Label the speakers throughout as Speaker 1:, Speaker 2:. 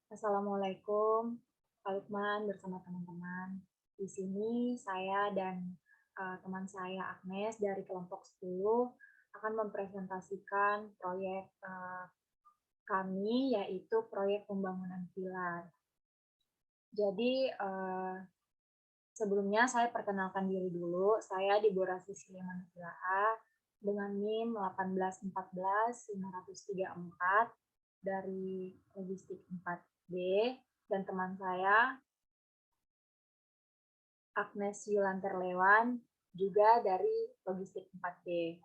Speaker 1: Assalamualaikum, Pak Lukman bersama teman-teman. Di sini saya dan teman saya Agnes dari kelompok 10 akan mempresentasikan proyek kami, yaitu proyek pembangunan villa. Jadi sebelumnya saya perkenalkan diri dulu. Saya di Borasi Siliman Villa A dengan NIM 1814534 dari logistik 4B, dan teman saya Agnes Yulanterlewan juga dari logistik 4B.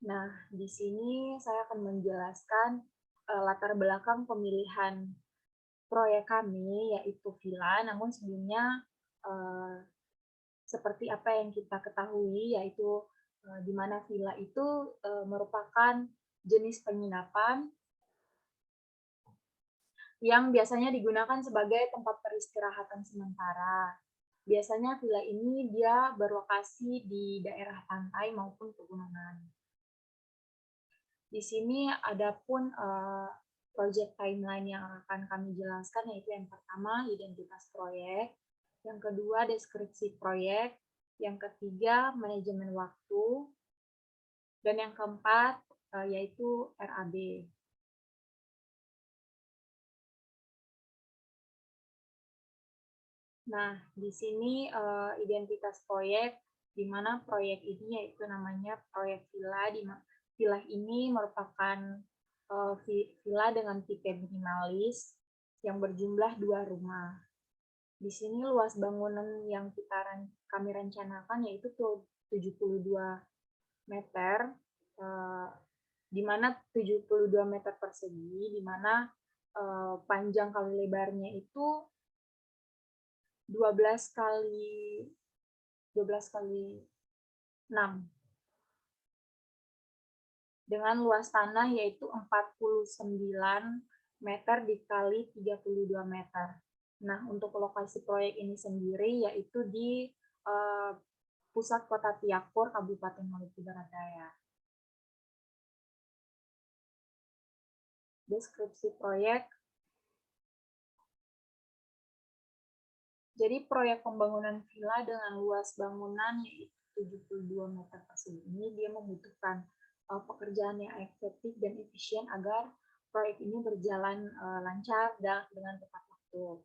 Speaker 1: Nah, di sini saya akan menjelaskan latar belakang pemilihan proyek kami, yaitu villa. Namun sebelumnya, seperti apa yang kita ketahui, yaitu di mana villa itu merupakan jenis penginapan yang biasanya digunakan sebagai tempat peristirahatan sementara. Biasanya villa ini dia berlokasi di daerah pantai maupun pegunungan. Di sini ada pun project timeline yang akan kami jelaskan, yaitu yang pertama identitas proyek, yang kedua deskripsi proyek, yang ketiga manajemen waktu, dan yang keempat yaitu RAB. Nah, di sini identitas proyek, di mana proyek ini yaitu namanya proyek villa. Villa ini merupakan villa dengan tipe minimalis yang berjumlah 2 rumah. Di sini luas bangunan yang kami rencanakan yaitu 72 meter, di mana 72 meter persegi, di mana panjang kali lebarnya itu 12 kali 6, dengan luas tanah yaitu 49 meter dikali 32 meter. Nah, untuk lokasi proyek ini sendiri yaitu di pusat kota Tiapur, Kabupaten Maluku Barat Daya. Deskripsi proyek. Jadi proyek pembangunan villa dengan luas bangunan yaitu 72 meter persegi ini dia membutuhkan pekerjaan yang efektif dan efisien agar proyek ini berjalan lancar dan dengan tepat waktu.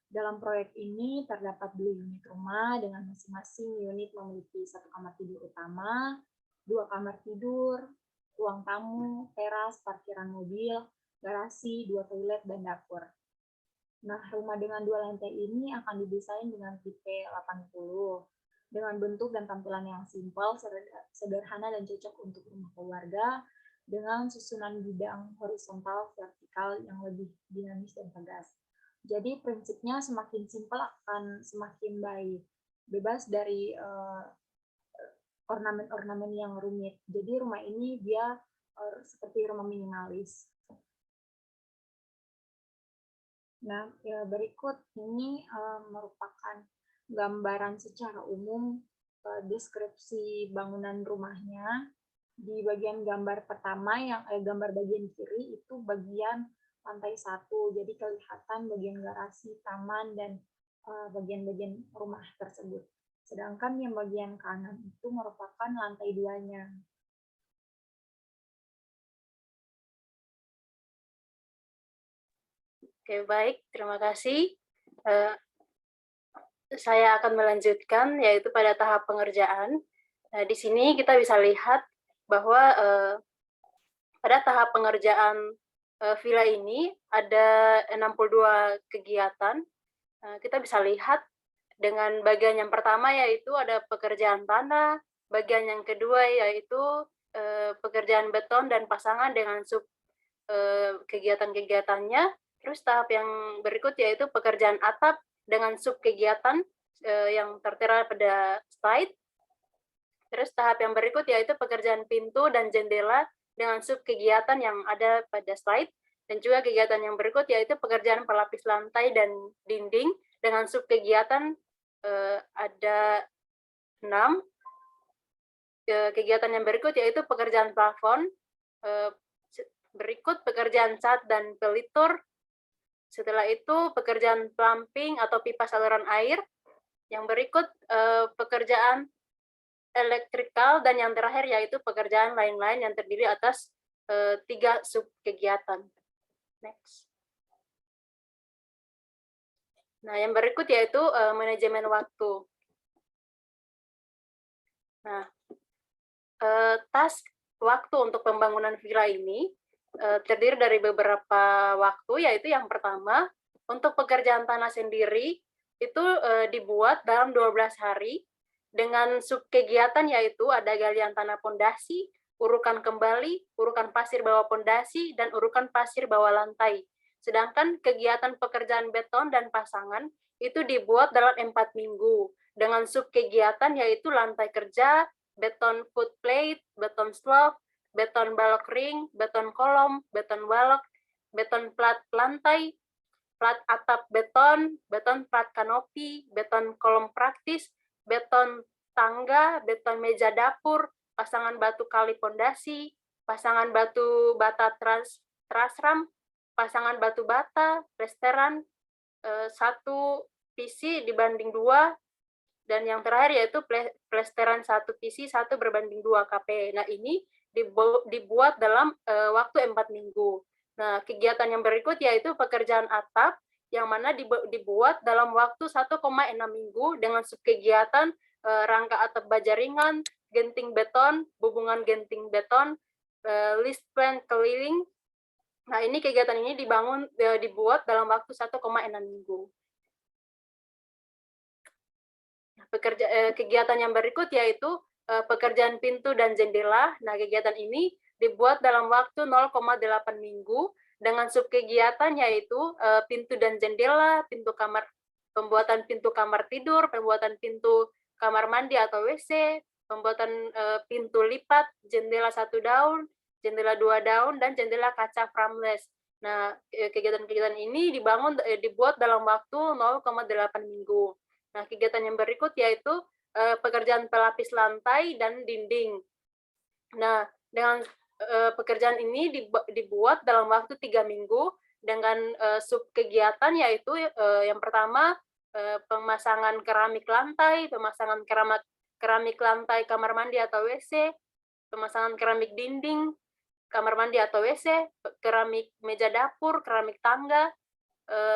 Speaker 1: Dalam proyek ini terdapat 2 unit rumah dengan masing-masing unit memiliki 1 kamar tidur utama, 2 kamar tidur, ruang tamu, teras, parkiran mobil, garasi, 2 toilet, dan dapur. Nah, rumah dengan 2 lantai ini akan didesain dengan tipe 80, dengan bentuk dan tampilan yang simpel, sederhana, dan cocok untuk rumah keluarga, dengan susunan bidang horizontal vertikal yang lebih dinamis dan tegas. Jadi prinsipnya semakin simpel akan semakin baik, bebas dari ornamen-ornamen yang rumit. Jadi rumah ini dia seperti rumah minimalis. Nah, berikut ini merupakan gambaran secara umum deskripsi bangunan rumahnya. Di bagian gambar pertama, gambar bagian kiri itu bagian lantai 1, jadi kelihatan bagian garasi, taman, dan bagian-bagian rumah tersebut. Sedangkan yang bagian kanan itu merupakan lantai 2-nya.
Speaker 2: Oke, baik. Terima kasih. Saya akan melanjutkan, yaitu pada tahap pengerjaan. Di sini kita bisa lihat bahwa pada tahap pengerjaan villa ini ada 62 kegiatan. Kita bisa lihat dengan bagian yang pertama yaitu ada pekerjaan tanah, bagian yang kedua yaitu pekerjaan beton dan pasangan dengan sub kegiatan-kegiatannya. Terus tahap yang berikut yaitu pekerjaan atap dengan sub kegiatan yang tertera pada slide. Terus tahap yang berikut yaitu pekerjaan pintu dan jendela dengan sub kegiatan yang ada pada slide. Dan juga kegiatan yang berikut yaitu pekerjaan pelapis lantai dan dinding dengan sub kegiatan ada 6. kegiatan yang berikut yaitu pekerjaan plafon, berikut pekerjaan cat dan pelitur, setelah itu pekerjaan plumbing atau pipa saluran air, yang berikut pekerjaan elektrikal, dan yang terakhir yaitu pekerjaan lain-lain yang terdiri atas 3 sub kegiatan. Next. Nah, yang berikut yaitu manajemen waktu. Nah, task waktu untuk pembangunan villa ini terdiri dari beberapa waktu, yaitu yang pertama, untuk pekerjaan tanah sendiri itu dibuat dalam 12 hari dengan subkegiatan, yaitu ada galian tanah pondasi, urukan kembali, urukan pasir bawah pondasi, dan urukan pasir bawah lantai. Sedangkan kegiatan pekerjaan beton dan pasangan itu dibuat dalam 4 minggu dengan subkegiatan yaitu lantai kerja, beton footplate, beton slab, beton balok ring, beton kolom, beton balok, beton plat lantai, plat atap beton, beton plat kanopi, beton kolom praktis, beton tangga, beton meja dapur, pasangan batu kali pondasi, pasangan batu bata trasram, pasangan batu bata, plesteran, 1 PC dibanding 2, dan yang terakhir yaitu plesteran 1 PC 1 berbanding 2 KP. Nah, ini dibuat dalam waktu 4 minggu. Nah, kegiatan yang berikut yaitu pekerjaan atap, yang mana dibuat dalam waktu 1,6 minggu dengan subkegiatan rangka atap baja ringan, genting beton, hubungan genting beton, list plan keliling. Nah, ini kegiatan ini dibuat dalam waktu 1,6 minggu. Kegiatan yang berikut yaitu pekerjaan pintu dan jendela. Nah, kegiatan ini dibuat dalam waktu 0,8 minggu dengan subkegiatan yaitu pintu dan jendela, pembuatan pintu kamar tidur, pembuatan pintu kamar mandi atau WC, pembuatan pintu lipat, jendela 1 daun, jendela 2 daun, dan jendela kaca frameless. Nah, kegiatan-kegiatan ini dibuat dalam waktu 0,8 minggu. Nah, kegiatan yang berikut yaitu pekerjaan pelapis lantai dan dinding. Nah, dengan pekerjaan ini dibuat dalam waktu 3 minggu dengan subkegiatan yaitu yang pertama pemasangan keramik lantai, pemasangan keramik lantai kamar mandi atau WC, pemasangan keramik dinding kamar mandi atau WC, keramik meja dapur, keramik tangga,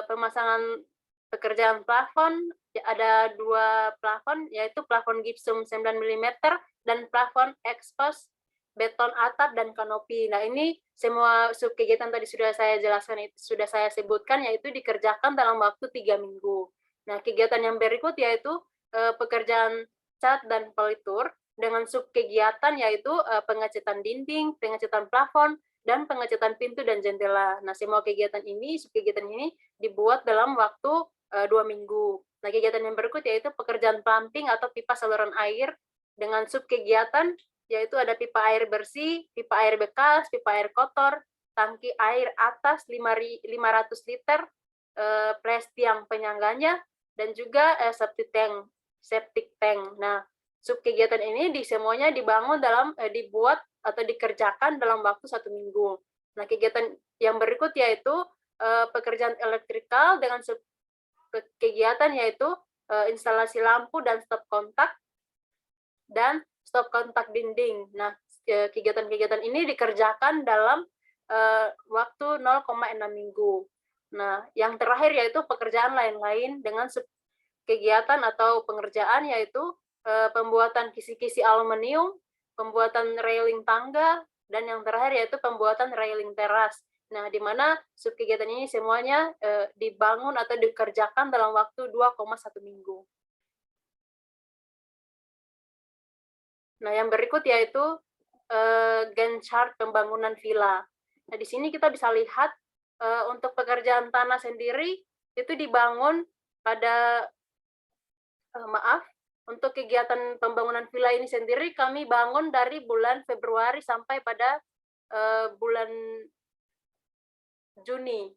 Speaker 2: pemasangan pekerjaan plafon. Ada 2 plafon, yaitu plafon gipsum 9 mm dan plafon expose beton atap dan kanopi. Nah, ini semua subkegiatan tadi sudah saya jelaskan, sudah saya sebutkan, yaitu dikerjakan dalam waktu 3 minggu. Nah, kegiatan yang berikut yaitu pekerjaan cat dan pelitur dengan subkegiatan yaitu pengecatan dinding, pengecatan plafon, dan pengecatan pintu dan jendela. Nah, semua subkegiatan ini dibuat dalam waktu 2 minggu. Nah, kegiatan yang berikut yaitu pekerjaan plumbing atau pipa saluran air dengan subkegiatan yaitu ada pipa air bersih, pipa air bekas, pipa air kotor, tangki air atas 500 liter, ples tiang penyangganya, dan juga septic tank. Nah, subkegiatan ini semuanya dibuat atau dikerjakan dalam waktu 1 minggu. Nah, kegiatan yang berikut yaitu pekerjaan elektrikal dengan kegiatan yaitu instalasi lampu dan stop kontak dan stop kontak dinding. Nah, kegiatan-kegiatan ini dikerjakan dalam waktu 0,6 minggu. Nah, yang terakhir yaitu pekerjaan lain-lain dengan kegiatan atau pengerjaan yaitu pembuatan kisi-kisi aluminium, pembuatan railing tangga, dan yang terakhir yaitu pembuatan railing teras. Nah, di mana subkegiatan ini semuanya dibangun atau dikerjakan dalam waktu 2,1 minggu. Nah, yang berikut yaitu Gantt chart pembangunan villa. Nah, di sini kita bisa lihat untuk pekerjaan tanah sendiri itu dibangun pada untuk kegiatan pembangunan villa ini sendiri kami bangun dari bulan Februari sampai pada bulan Juni.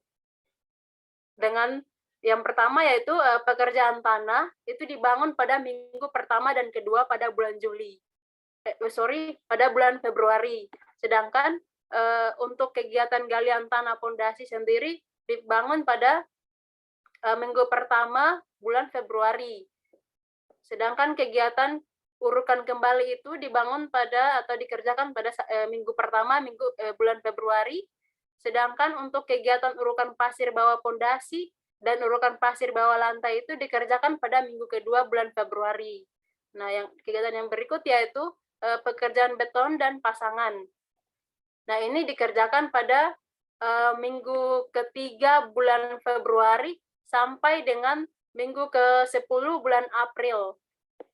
Speaker 2: Dengan yang pertama yaitu pekerjaan tanah itu dibangun pada minggu pertama dan kedua pada bulan Juli. pada bulan Februari. Sedangkan untuk kegiatan galian tanah pondasi sendiri dibangun pada minggu pertama bulan Februari. Sedangkan kegiatan urukan kembali itu dibangun pada atau dikerjakan pada minggu pertama bulan Februari. Sedangkan untuk kegiatan urukan pasir bawah pondasi dan urukan pasir bawah lantai itu dikerjakan pada minggu kedua bulan Februari. Nah, kegiatan yang berikut yaitu pekerjaan beton dan pasangan. Nah, ini dikerjakan pada minggu ketiga bulan Februari sampai dengan minggu ke-10 bulan April.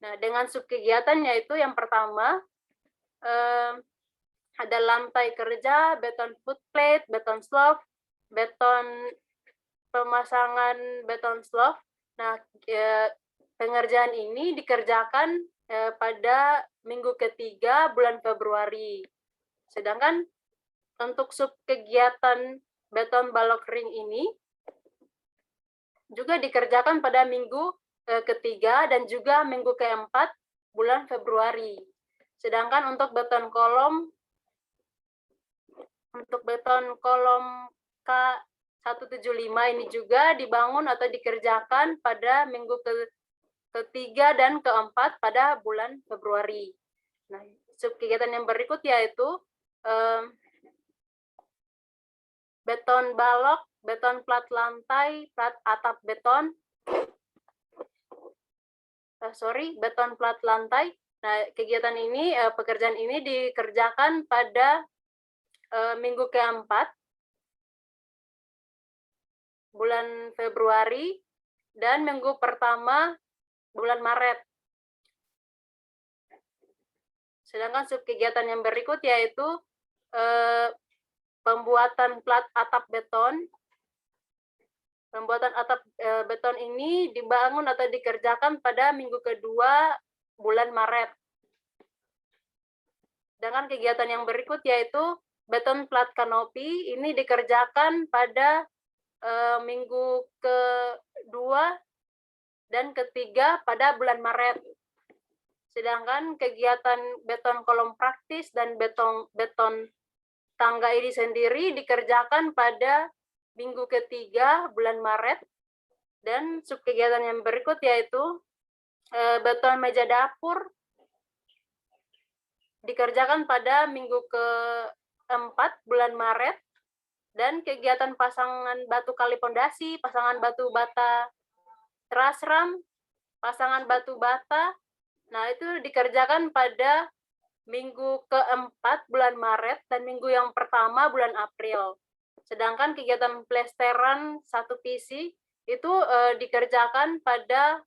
Speaker 2: Nah, dengan subkegiatan yaitu yang pertama, ada lantai kerja, beton footplate, beton slope, beton pemasangan beton slope. Nah, pengerjaan ini dikerjakan pada minggu ketiga bulan Februari. Sedangkan untuk subkegiatan beton balok ring ini juga dikerjakan pada minggu ketiga dan juga minggu keempat bulan Februari. Sedangkan untuk beton kolom K175 ini juga dibangun atau dikerjakan pada minggu ketiga dan keempat pada bulan Februari. Nah, subkegiatan yang berikut yaitu beton balok, beton plat lantai, plat atap beton, beton plat lantai. Nah, kegiatan ini, pekerjaan ini dikerjakan pada minggu keempat bulan Februari dan minggu pertama bulan Maret. Sedangkan subkegiatan yang berikut yaitu pembuatan plat atap beton. Pembuatan atap beton ini dibangun atau dikerjakan pada minggu kedua bulan Maret. Sedangkan kegiatan yang berikut yaitu beton plat kanopi, ini dikerjakan pada minggu kedua dan ketiga pada bulan Maret. Sedangkan kegiatan beton kolom praktis dan beton tangga ini sendiri dikerjakan pada minggu ketiga bulan Maret. Dan subkegiatan yang berikut yaitu beton meja dapur dikerjakan pada minggu keempat bulan Maret. Dan kegiatan pasangan batu kali pondasi, pasangan batu bata teras ram, pasangan batu bata, nah itu dikerjakan pada minggu keempat bulan Maret dan minggu yang pertama bulan April. Sedangkan kegiatan plesteran satu PC itu dikerjakan pada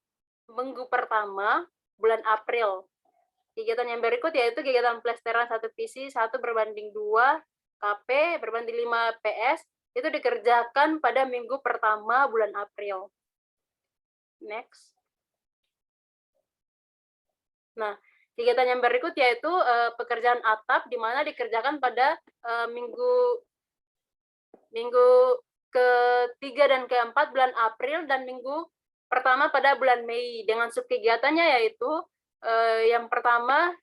Speaker 2: minggu pertama bulan April. Kegiatan yang berikut yaitu kegiatan plesteran satu PC 1/2 KP berbanding 5 PS itu dikerjakan pada minggu pertama bulan April. Next. Nah, kegiatan yang berikut yaitu pekerjaan atap di mana dikerjakan pada minggu ketiga dan keempat bulan April dan minggu pertama pada bulan Mei dengan subkegiatannya yaitu yang pertama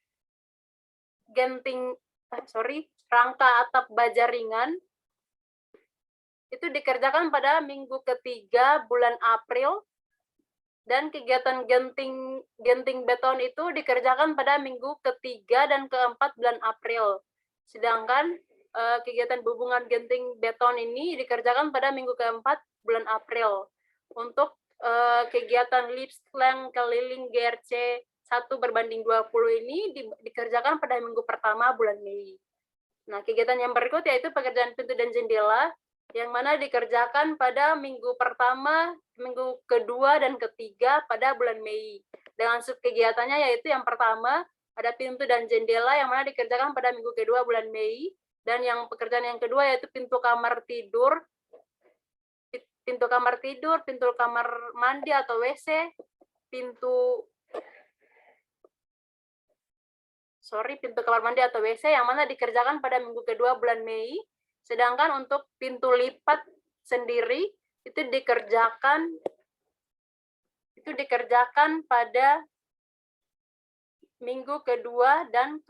Speaker 2: rangka atap baja ringan itu dikerjakan pada minggu ketiga bulan April dan kegiatan genting beton itu dikerjakan pada minggu ketiga dan keempat bulan April. Sedangkan kegiatan hubungan genting beton ini dikerjakan pada minggu keempat bulan April. Untuk kegiatan lips length keliling GRC 1/20 ini dikerjakan pada minggu pertama bulan Mei. Nah, kegiatan yang berikut yaitu pekerjaan pintu dan jendela, yang mana dikerjakan pada minggu pertama, minggu kedua, dan ketiga pada bulan Mei. Dengan subkegiatannya yaitu yang pertama, ada pintu dan jendela, yang mana dikerjakan pada minggu kedua bulan Mei, dan yang pekerjaan yang kedua yaitu pintu kamar tidur, pintu kamar mandi atau WC, pintu kamar mandi atau WC yang mana dikerjakan pada minggu kedua bulan Mei. Sedangkan untuk pintu lipat sendiri itu dikerjakan pada minggu kedua dan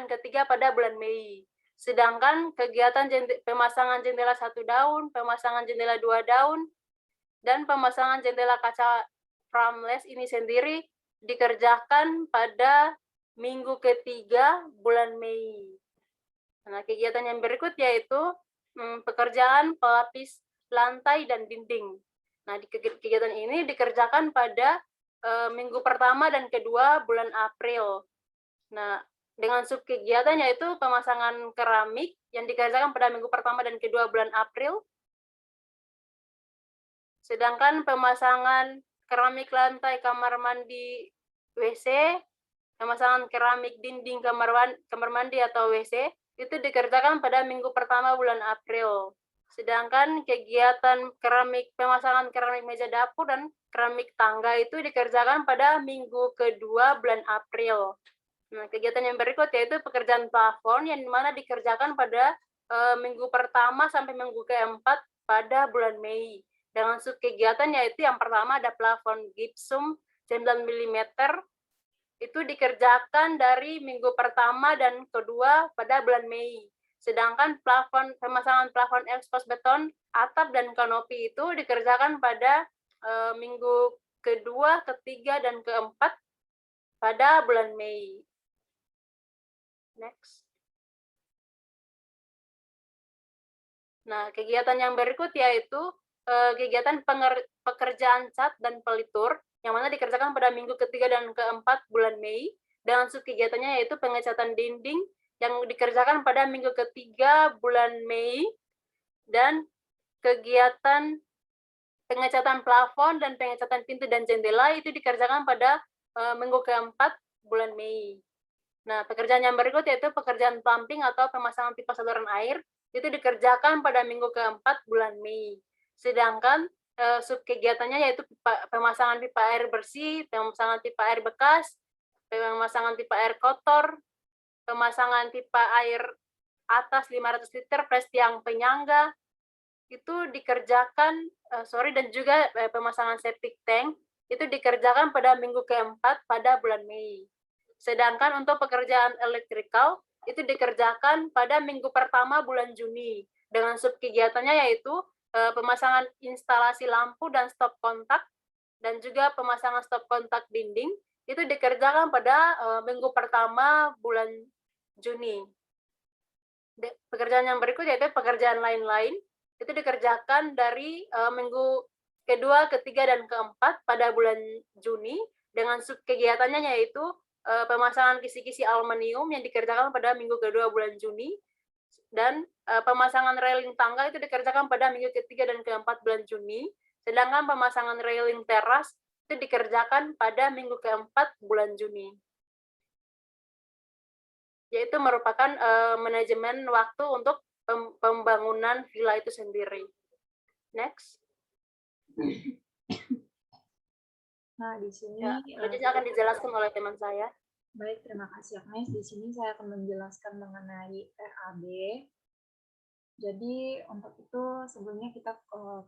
Speaker 2: ketiga pada bulan Mei. Sedangkan kegiatan pemasangan jendela 1 daun, pemasangan jendela 2 daun, dan pemasangan jendela kaca frameless ini sendiri dikerjakan pada minggu ketiga bulan Mei. Nah, kegiatan yang berikut yaitu pekerjaan pelapis lantai dan dinding. Nah, kegiatan ini dikerjakan pada minggu pertama dan kedua bulan April. Nah, dengan subkegiatan yaitu pemasangan keramik yang dikerjakan pada minggu pertama dan kedua bulan April. Sedangkan pemasangan keramik lantai kamar mandi WC, pemasangan keramik dinding kamar mandi atau WC itu dikerjakan pada minggu pertama bulan April. Sedangkan kegiatan pemasangan keramik meja dapur dan keramik tangga itu dikerjakan pada minggu kedua bulan April. Nah, kegiatan yang berikut yaitu pekerjaan plafon yang dimana dikerjakan pada minggu pertama sampai minggu keempat pada bulan Mei. Dengan subkegiatan yaitu yang pertama ada plafon gipsum 9 mm itu dikerjakan dari minggu pertama dan kedua pada bulan Mei. Sedangkan pemasangan plafon ekspos beton, atap dan kanopi itu dikerjakan pada minggu kedua, ketiga dan keempat pada bulan Mei. Next. Nah, kegiatan yang berikut yaitu kegiatan pekerjaan cat dan pelitur, yang mana dikerjakan pada minggu ketiga dan keempat bulan Mei, dengan subkegiatannya yaitu pengecatan dinding, yang dikerjakan pada minggu ketiga bulan Mei, dan kegiatan pengecatan plafon dan pengecatan pintu dan jendela itu dikerjakan pada minggu keempat bulan Mei. Nah, pekerjaan yang berikut yaitu pekerjaan pumping atau pemasangan pipa saluran air, itu dikerjakan pada minggu keempat bulan Mei. Sedangkan subkegiatannya yaitu pemasangan pipa air bersih, pemasangan pipa air bekas, pemasangan pipa air kotor, pemasangan pipa air atas 500 liter plus tiang penyangga, itu dikerjakan, dan juga pemasangan septic tank, itu dikerjakan pada minggu keempat pada bulan Mei. Sedangkan untuk pekerjaan elektrikal itu dikerjakan pada minggu pertama bulan Juni dengan subkegiatannya yaitu pemasangan instalasi lampu dan stop kontak dan juga pemasangan stop kontak dinding itu dikerjakan pada minggu pertama bulan Juni. Pekerjaan yang berikut yaitu pekerjaan lain-lain itu dikerjakan dari minggu kedua, ketiga dan keempat pada bulan Juni dengan subkegiatannya yaitu pemasangan kisi-kisi aluminium yang dikerjakan pada minggu kedua bulan Juni, dan pemasangan railing tangga itu dikerjakan pada minggu ketiga dan keempat bulan Juni, sedangkan pemasangan railing teras itu dikerjakan pada minggu keempat bulan Juni. Yaitu merupakan manajemen waktu untuk pembangunan villa itu sendiri. Next.
Speaker 1: Nah, di sini
Speaker 2: selanjutnya akan dijelaskan oleh teman saya.
Speaker 1: Baik, terima kasih Agnes. Di sini saya akan menjelaskan mengenai RAB. Jadi untuk itu sebelumnya kita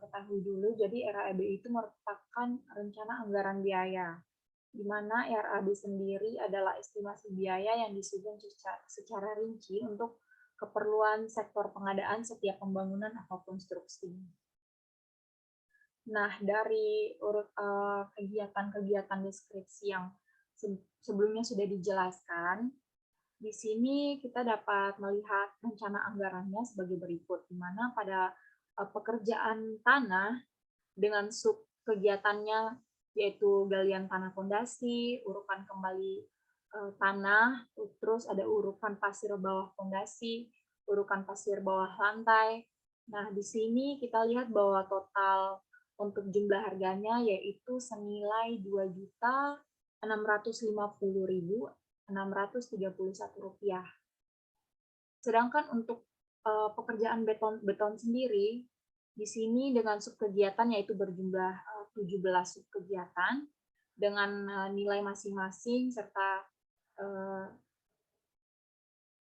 Speaker 1: ketahui dulu, jadi RAB itu merupakan rencana anggaran biaya, di mana RAB sendiri adalah estimasi biaya yang disusun secara rinci untuk keperluan sektor pengadaan setiap pembangunan atau konstruksi. Nah, dari kegiatan-kegiatan deskripsi yang sebelumnya sudah dijelaskan, di sini kita dapat melihat rencana anggarannya sebagai berikut, di mana pada pekerjaan tanah dengan sub kegiatannya yaitu galian tanah fondasi, urukan kembali tanah, terus ada urukan pasir bawah fondasi, urukan pasir bawah lantai. Nah, di sini kita lihat bahwa total untuk jumlah harganya yaitu senilai Rp2.650.631. Sedangkan untuk pekerjaan beton sendiri, di sini dengan subkegiatan yaitu berjumlah 17 subkegiatan dengan nilai masing-masing serta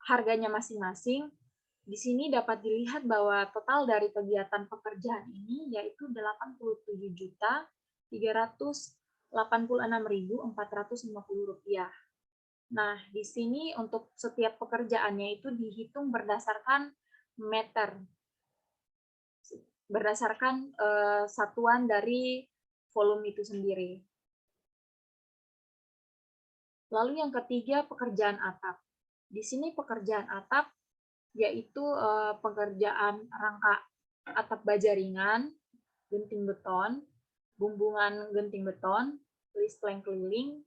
Speaker 1: harganya masing-masing. Di sini dapat dilihat bahwa total dari kegiatan pekerjaan ini yaitu Rp86.450. Nah, di sini untuk setiap pekerjaannya itu dihitung berdasarkan meter, berdasarkan satuan dari volume itu sendiri. Lalu yang ketiga, pekerjaan atap. Di sini pekerjaan atap yaitu pekerjaan rangka atap baja ringan, genting beton, bumbungan genting beton, list plank keliling.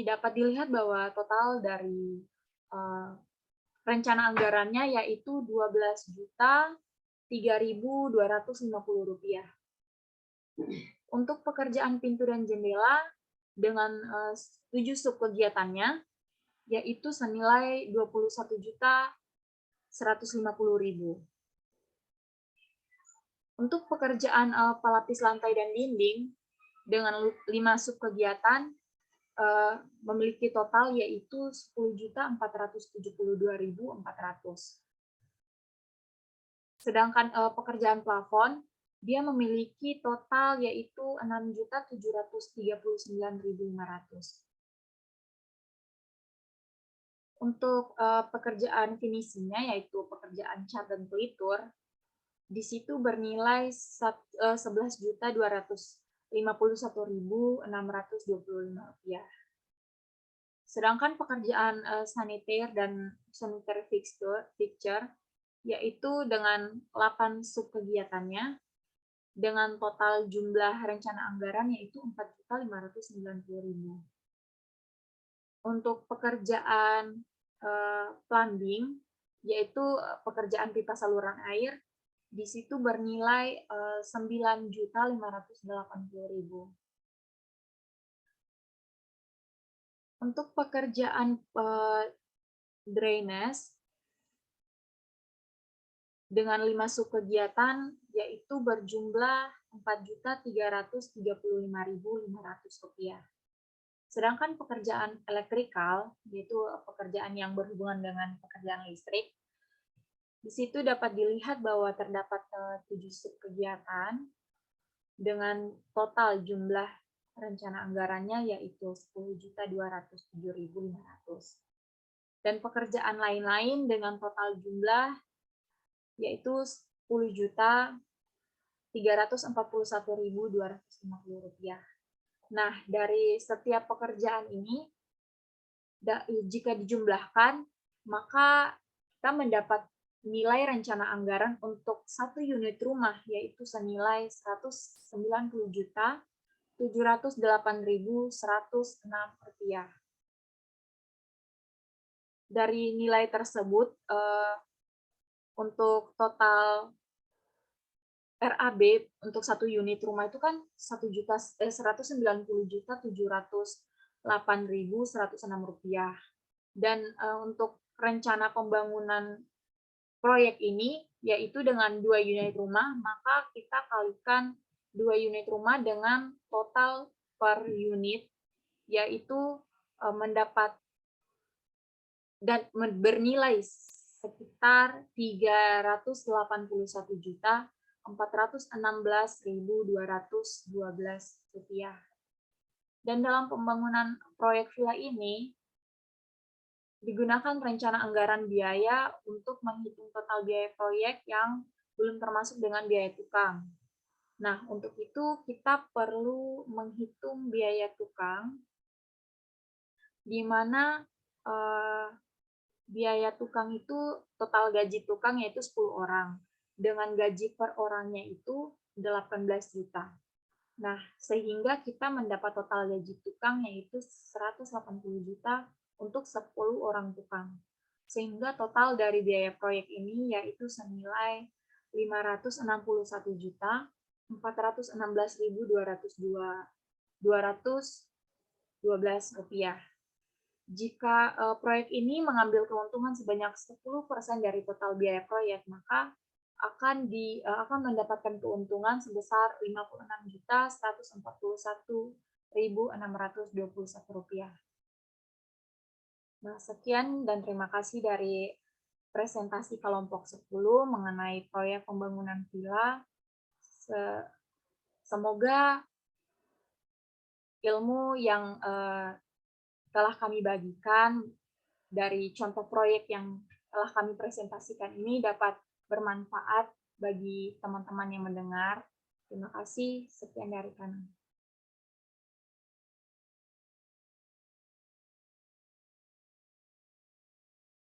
Speaker 1: Dapat dilihat bahwa total dari rencana anggarannya yaitu Rp12.3.250. Untuk pekerjaan pintu dan jendela dengan 7 sub kegiatannya yaitu senilai Rp21.150.000. Untuk pekerjaan pelapis lantai dan dinding dengan 5 sub kegiatan memiliki total yaitu Rp10.472.400. Sedangkan pekerjaan plafon dia memiliki total yaitu Rp6.739.500. Untuk pekerjaan finishingnya yaitu pekerjaan cat dan pelitur, di situ bernilai Rp11.251.625. Sedangkan pekerjaan saniter dan sanitary fixture yaitu dengan 8 sub kegiatannya dengan total jumlah rencana anggaran yaitu Rp4.590.000. Untuk pekerjaan plumbing yaitu pekerjaan pipa saluran air, di situ bernilai Rp9.580.000. Untuk pekerjaan drainase dengan 5 sub kegiatan yaitu berjumlah Rp4.335.500. Sedangkan pekerjaan elektrikal, yaitu pekerjaan yang berhubungan dengan pekerjaan listrik, di situ dapat dilihat bahwa terdapat 7 sub kegiatan dengan total jumlah rencana anggarannya yaitu Rp10.207.500. Dan pekerjaan lain-lain dengan total jumlah yaitu Rp10.341.250. Nah, dari setiap pekerjaan ini, jika dijumlahkan, maka kita mendapat nilai rencana anggaran untuk 1 unit rumah, yaitu senilai Rp190.708.106. Dari nilai tersebut, untuk total RAB untuk 1 unit rumah itu kan Rp190.708.106. Dan untuk rencana pembangunan proyek ini yaitu dengan 2 unit rumah, maka kita kalikan 2 unit rumah dengan total per unit yaitu mendapat dan bernilai sekitar Rp381.416.212. Dan dalam pembangunan proyek villa ini digunakan rencana anggaran biaya untuk menghitung total biaya proyek yang belum termasuk dengan biaya tukang. Nah, untuk itu kita perlu menghitung biaya tukang, di mana biaya tukang itu total gaji tukang yaitu 10 orang. Dengan gaji per orangnya itu 18 juta. Nah, sehingga kita mendapat total gaji tukang yaitu 180 juta untuk 10 orang tukang. Sehingga total dari biaya proyek ini yaitu senilai Rp561.416.212. Jika proyek ini mengambil keuntungan sebanyak 10% dari total biaya proyek, maka akan mendapatkan keuntungan sebesar Rp56.141.621. Nah, sekian dan terima kasih dari presentasi kelompok 10 mengenai proyek pembangunan villa. Semoga ilmu yang telah kami bagikan dari contoh proyek yang telah kami presentasikan ini dapat bermanfaat bagi teman-teman yang mendengar. Terima kasih. Sekian dari kami.